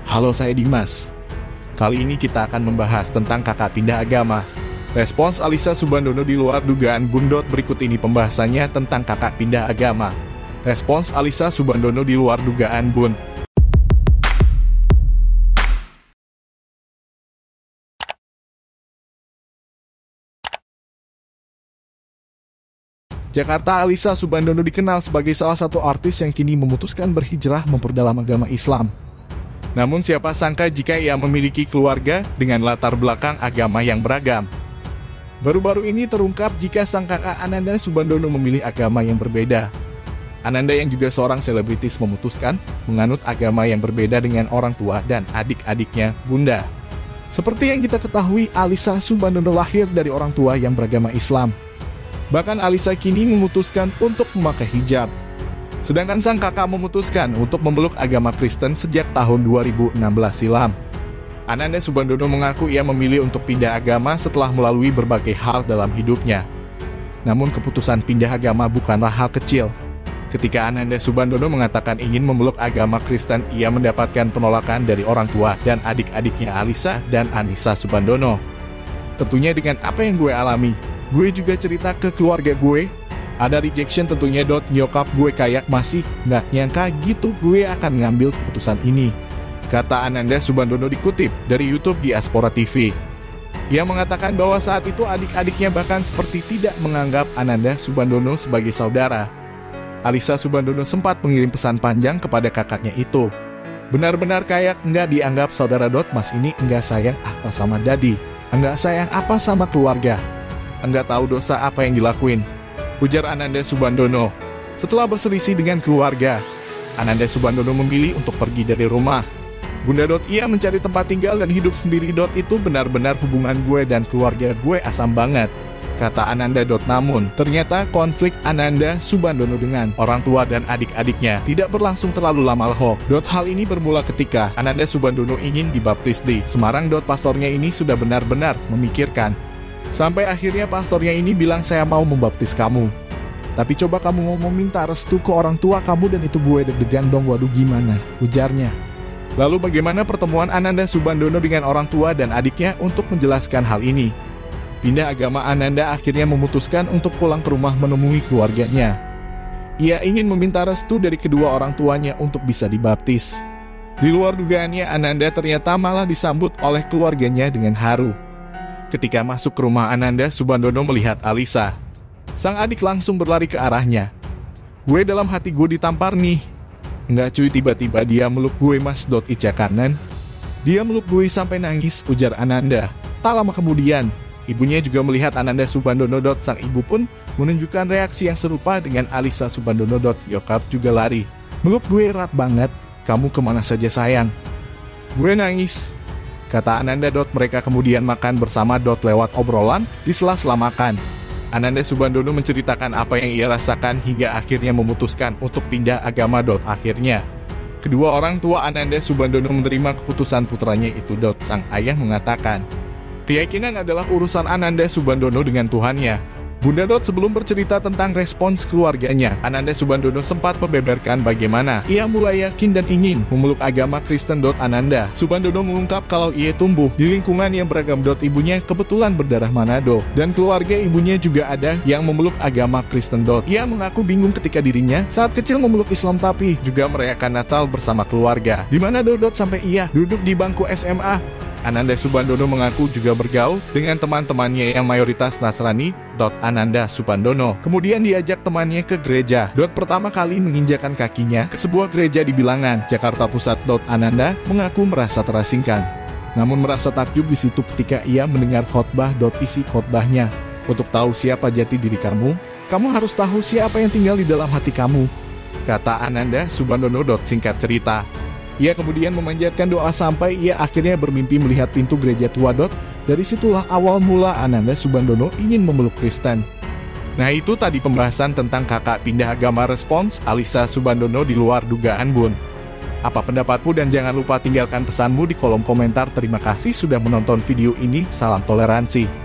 Halo, saya Dimas. Kali ini kita akan membahas tentang kakak pindah agama. Respons Alyssa Soebandono di luar dugaan Bun. Berikut ini pembahasannya tentang kakak pindah agama. Respons Alyssa Soebandono di luar dugaan Bun. Jakarta. Alyssa Soebandono dikenal sebagai salah satu artis yang kini memutuskan berhijrah memperdalam agama Islam. Namun siapa sangka jika ia memiliki keluarga dengan latar belakang agama yang beragam. Baru-baru ini terungkap jika sang kakak Ananda Soebandono memilih agama yang berbeda. Ananda yang juga seorang selebritis memutuskan menganut agama yang berbeda dengan orang tua dan adik-adiknya Bunda. Seperti yang kita ketahui, Alyssa Soebandono lahir dari orang tua yang beragama Islam. Bahkan Alyssa kini memutuskan untuk memakai hijab. Sedangkan sang kakak memutuskan untuk memeluk agama Kristen sejak tahun 2016 silam. Ananda Soebandono mengaku ia memilih untuk pindah agama setelah melalui berbagai hal dalam hidupnya. Namun keputusan pindah agama bukanlah hal kecil. Ketika Ananda Soebandono mengatakan ingin memeluk agama Kristen, ia mendapatkan penolakan dari orang tua dan adik-adiknya Alyssa dan Anissa Soebandono. Tentunya dengan apa yang gue alami, gue juga cerita ke keluarga gue. Ada rejection tentunya. Nyokap gue kayak masih nggak nyangka gitu gue akan ngambil keputusan ini, kata Ananda Soebandono dikutip dari YouTube Diaspora TV. Ia mengatakan bahwa saat itu adik-adiknya bahkan seperti tidak menganggap Ananda Soebandono sebagai saudara. Alyssa Soebandono sempat mengirim pesan panjang kepada kakaknya itu. Benar-benar kayak nggak dianggap saudara. Mas ini enggak sayang apa sama Dadi, enggak sayang apa sama keluarga, enggak tahu dosa apa yang dilakuin, ujar Ananda Soebandono. Setelah berselisih dengan keluarga, Ananda Soebandono memilih untuk pergi dari rumah. Bunda. Ia mencari tempat tinggal dan hidup sendiri. Itu benar-benar hubungan gue dan keluarga gue asam banget, kata Ananda. Namun, ternyata konflik Ananda Soebandono dengan orang tua dan adik-adiknya tidak berlangsung terlalu lama loh. Hal ini bermula ketika Ananda Soebandono ingin dibaptis di Semarang. Pastornya ini sudah benar-benar memikirkan. Sampai akhirnya pastornya ini bilang, saya mau membaptis kamu, tapi coba kamu ngomong minta restu ke orang tua kamu. Dan itu gue deg-degan dong. Waduh, gimana, ujarnya. Lalu bagaimana pertemuan Ananda Soebandono dengan orang tua dan adiknya? Untuk menjelaskan hal ini, pindah agama, Ananda akhirnya memutuskan untuk pulang ke rumah menemui keluarganya. Ia ingin meminta restu dari kedua orang tuanya untuk bisa dibaptis. Di luar dugaannya, Ananda ternyata malah disambut oleh keluarganya dengan haru. Ketika masuk ke rumah Ananda Soebandono melihat Alyssa, sang adik langsung berlari ke arahnya. Gue dalam hati gue ditampar nih. Enggak cuy, tiba-tiba dia meluk gue mas. Ica kanan. Dia meluk gue sampai nangis, ujar Ananda. Tak lama kemudian, ibunya juga melihat Ananda Soebandono. Sang ibu pun menunjukkan reaksi yang serupa dengan Alyssa Soebandono. Nyokap juga lari, meluk gue erat banget. Kamu kemana saja sayang? Gue nangis, kata Ananda. Mereka kemudian makan bersama. Lewat obrolan di sela-sela makan, Ananda Soebandono menceritakan apa yang ia rasakan hingga akhirnya memutuskan untuk pindah agama. Akhirnya, kedua orang tua Ananda Soebandono menerima keputusan putranya itu. Sang ayah mengatakan, keyakinan adalah urusan Ananda Soebandono dengan Tuhannya. Bunda. Sebelum bercerita tentang respons keluarganya, Ananda Soebandono sempat membeberkan bagaimana ia mulai yakin dan ingin memeluk agama Kristen. Ananda Soebandono mengungkap kalau ia tumbuh di lingkungan yang beragam. Ibunya kebetulan berdarah Manado dan keluarga ibunya juga ada yang memeluk agama Kristen. Ia mengaku bingung ketika dirinya saat kecil memeluk Islam tapi juga merayakan Natal bersama keluarga di Manado. Sampai ia duduk di bangku SMA. Ananda Soebandono mengaku juga bergaul dengan teman-temannya yang mayoritas Nasrani. Ananda Soebandono kemudian diajak temannya ke gereja. Pertama kali menginjakan kakinya ke sebuah gereja di Bilangan, Jakarta Pusat. Ananda mengaku merasa terasingkan, namun merasa takjub di situ ketika ia mendengar khotbah. Isi khotbahnya, untuk tahu siapa jati diri kamu, kamu harus tahu siapa yang tinggal di dalam hati kamu, kata Ananda Soebandono. Singkat cerita, ia kemudian memanjatkan doa sampai ia akhirnya bermimpi melihat pintu gereja tua. Dari situlah awal mula Ananda Soebandono ingin memeluk Kristen. Nah, itu tadi pembahasan tentang kakak pindah agama. Respons Alyssa Soebandono di luar dugaan Bun. Apa pendapatmu? Dan jangan lupa tinggalkan pesanmu di kolom komentar. Terima kasih sudah menonton video ini. Salam toleransi.